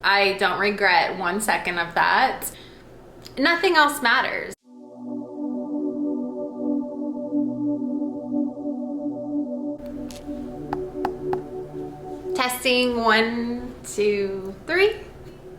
I don't regret 1 second of that. Nothing else matters. Testing 1, 2, 3.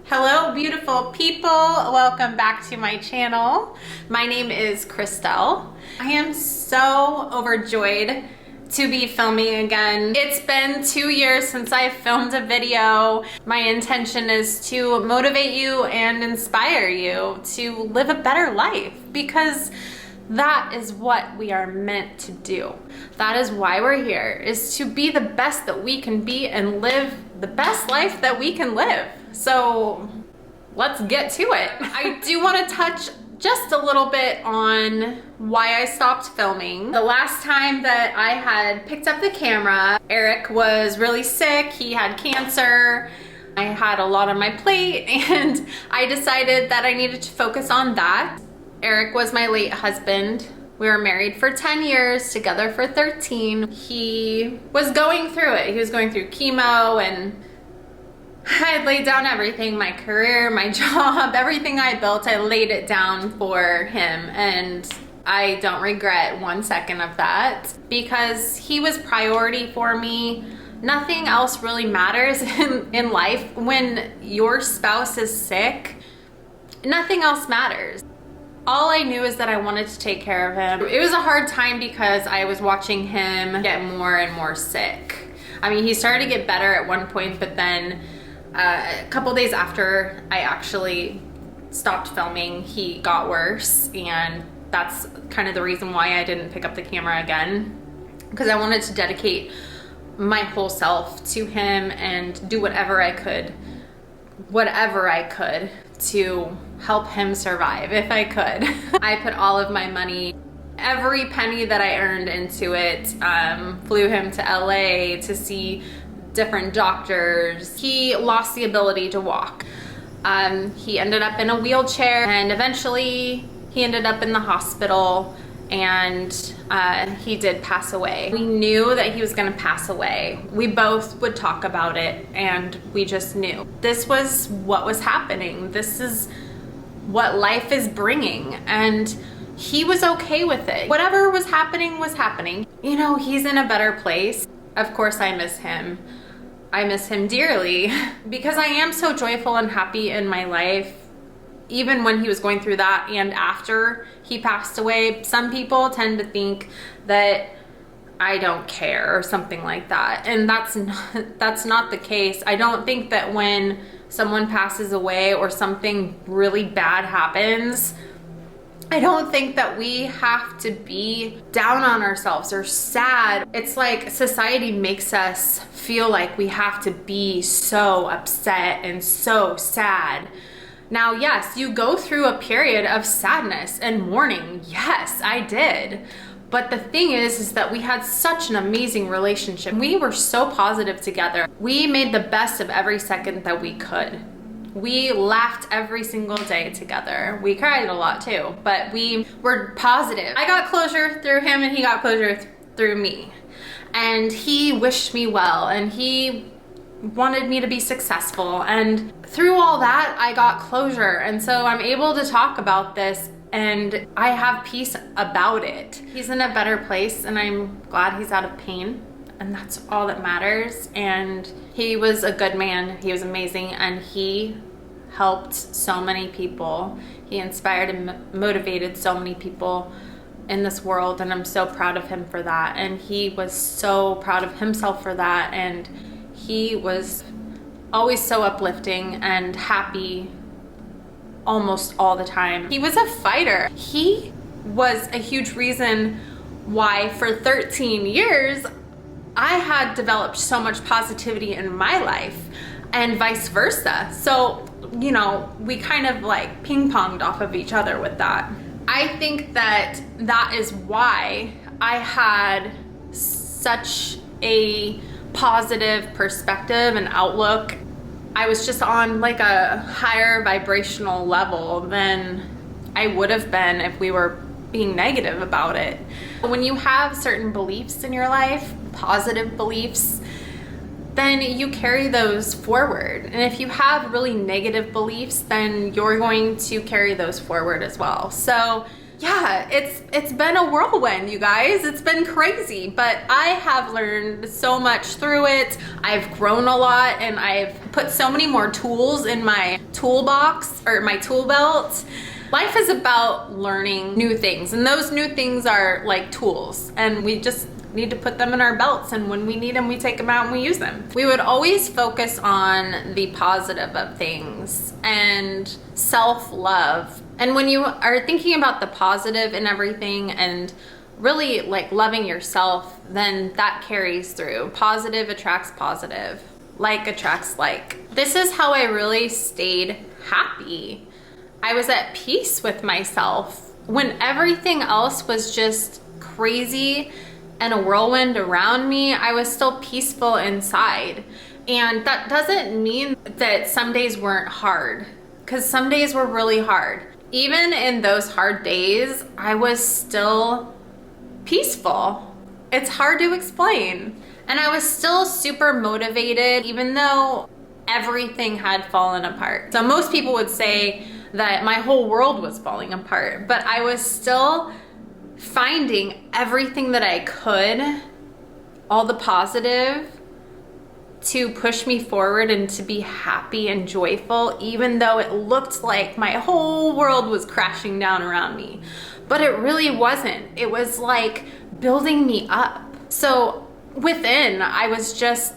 Hello, beautiful people. Welcome back to my channel. My name is Kristell. I am so overjoyed to be filming again. It's been 2 years since I filmed a video. My intention is to motivate you and inspire you to live a better life, because that is what we are meant to do. That is why we're here, is to be the best that we can be and live the best life that we can live. So let's get to it. I do want to touch just a little bit on why I stopped filming. The last time that I had picked up the camera, Eric was really sick. He had cancer. I had a lot on my plate, and I decided that I needed to focus on that. Eric was my late husband. We were married for 10 years, together for 13. He was going through it. He was going through chemo, and I laid down everything, my career, my job, everything I built, I laid it down for him. And I don't regret 1 second of that, because he was priority for me. Nothing else really matters in life. When your spouse is sick, nothing else matters. All I knew is that I wanted to take care of him. It was a hard time because I was watching him get more and more sick. I mean, he started to get better at one point, but then a couple days after I actually stopped filming, he got worse, and that's kind of the reason why I didn't pick up the camera again, because I wanted to dedicate my whole self to him and do whatever I could to help him survive if I could. I put all of my money, every penny that I earned into it. Flew him to LA to see different doctors. He lost the ability to walk. He ended up in a wheelchair, and eventually he ended up in the hospital, and he did pass away. We knew that he was gonna pass away. We both would talk about it, and we just knew. This was what was happening. This is what life is bringing, and he was okay with it. Whatever was happening was happening. You know, he's in a better place. Of course I miss him. I miss him dearly, because I am so joyful and happy in my life, even when he was going through that and after he passed away. Some people tend to think that I don't care or something like that, and that's not the case. I don't think that when someone passes away or something really bad happens, I don't think that we have to be down on ourselves or sad. It's like society makes us feel like we have to be so upset and so sad. Now, yes, you go through a period of sadness and mourning. Yes, I did. But the thing is that we had such an amazing relationship. We were so positive together. We made the best of every second that we could. We laughed every single day together. We cried a lot too, but we were positive. I got closure through him, and he got closure through me. And he wished me well, and he wanted me to be successful. And through all that, I got closure. And so I'm able to talk about this, and I have peace about it. He's in a better place, and I'm glad he's out of pain. And that's all that matters. And he was a good man. He was amazing, and he helped so many people. He inspired and motivated so many people in this world, and I'm so proud of him for that. And he was so proud of himself for that, and he was always so uplifting and happy almost all the time. He was a fighter. He was a huge reason why for 13 years I had developed so much positivity in my life, and vice versa. So, you know, we kind of like ping-ponged off of each other with that. I think that that is why I had such a positive perspective and outlook. I was just on like a higher vibrational level than I would have been if we were being negative about it. When you have certain beliefs in your life, positive beliefs, then you carry those forward. And if you have really negative beliefs, then you're going to carry those forward as well. So yeah, it's been a whirlwind, you guys. It's been crazy, but I have learned so much through it. I've grown a lot, and I've put so many more tools in my toolbox, or my tool belt. Life is about learning new things, and those new things are like tools, and we just need to put them in our belts, and when we need them, we take them out and we use them. We would always focus on the positive of things and self-love. And when you are thinking about the positive in everything and really like loving yourself, then that carries through. Positive attracts positive. Like attracts like. This is how I really stayed happy. I was at peace with myself when everything else was just crazy and a whirlwind around me. I was still peaceful inside. And that doesn't mean that some days weren't hard, because some days were really hard. Even in those hard days, I was still peaceful. It's hard to explain. And I was still super motivated, even though everything had fallen apart. So most people would say that my whole world was falling apart, but I was still finding everything that I could, all the positive, to push me forward and to be happy and joyful, even though it looked like my whole world was crashing down around me. But it really wasn't. It was like building me up. So within, I was just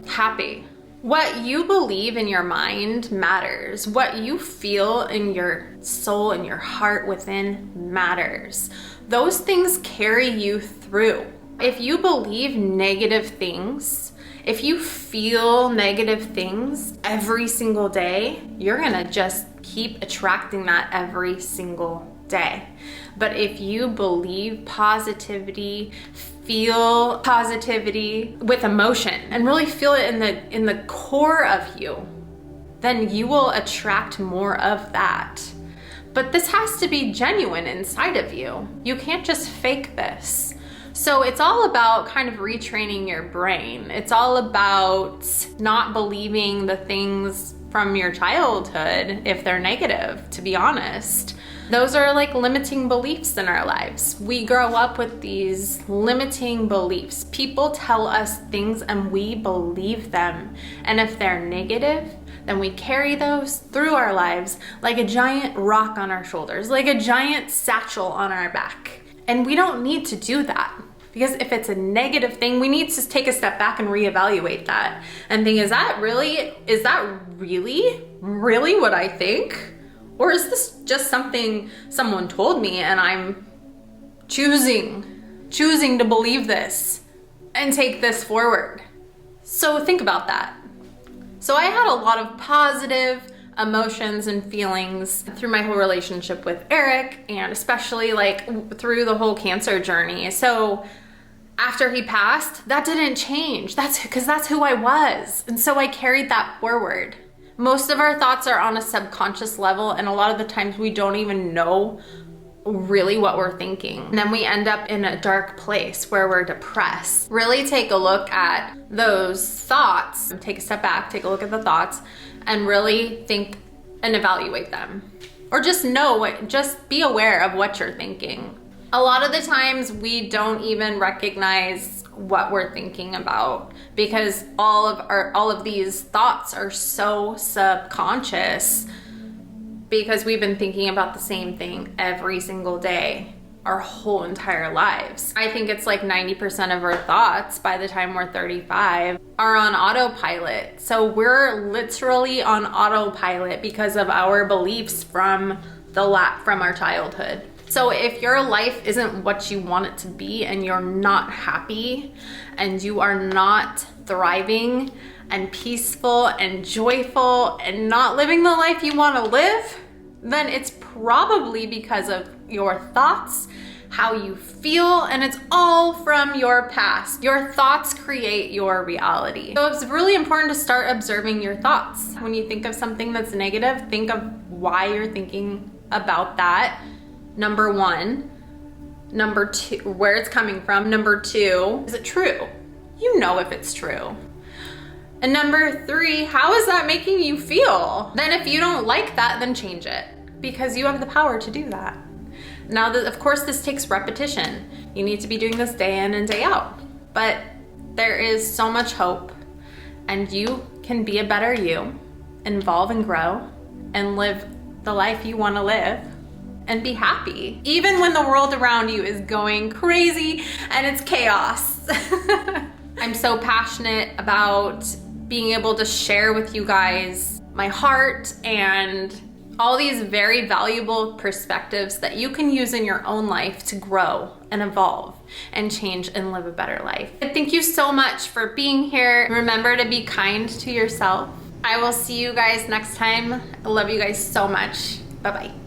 happy. What you believe in your mind matters. What you feel in your soul and your heart within matters. Those things carry you through. If you believe negative things, if you feel negative things every single day, you're gonna just keep attracting that every single day. But if you believe positivity, feel positivity with emotion, and really feel it in the core of you, then you will attract more of that. But this has to be genuine inside of you. You can't just fake this. So it's all about kind of retraining your brain. It's all about not believing the things from your childhood if they're negative, to be honest. Those are like limiting beliefs in our lives. We grow up with these limiting beliefs. People tell us things and we believe them. And if they're negative, then we carry those through our lives like a giant rock on our shoulders, like a giant satchel on our back. And we don't need to do that, because if it's a negative thing, we need to take a step back and reevaluate that and think, is that really what I think? Or is this just something someone told me and I'm choosing to believe this and take this forward? So think about that. So I had a lot of positive emotions and feelings through my whole relationship with Eric, and especially like through the whole cancer journey. So after he passed, that didn't change. That's because that's who I was. And so I carried that forward. Most of our thoughts are on a subconscious level, and a lot of the times we don't even know really what we're thinking. And then we end up in a dark place where we're depressed. Really take a look at those thoughts. Take a step back, take a look at the thoughts, and really think and evaluate them. Or just be aware of what you're thinking. A lot of the times we don't even recognize what we're thinking about, because all of these thoughts are so subconscious, because we've been thinking about the same thing every single day our whole entire lives. I think it's like 90% of our thoughts by the time we're 35 are on autopilot. So we're literally on autopilot because of our beliefs from our childhood. So if your life isn't what you want it to be, and you're not happy, and you are not thriving and peaceful and joyful and not living the life you want to live, then it's probably because of your thoughts, how you feel, and it's all from your past. Your thoughts create your reality. So it's really important to start observing your thoughts. When you think of something that's negative, think of why you're thinking about that. Number one. Number two, where it's coming from. Number two, is it true? You know if it's true. And number 3, how is that making you feel? Then if you don't like that, then change it, because you have the power to do that. Now, of course, this takes repetition. You need to be doing this day in and day out, but there is so much hope, and you can be a better you, evolve and grow, and live the life you want to live and be happy, even when the world around you is going crazy and it's chaos. I'm so passionate about being able to share with you guys my heart and all these very valuable perspectives that you can use in your own life to grow and evolve and change and live a better life. Thank you so much for being here. Remember to be kind to yourself. I will see you guys next time. I love you guys so much. Bye-bye.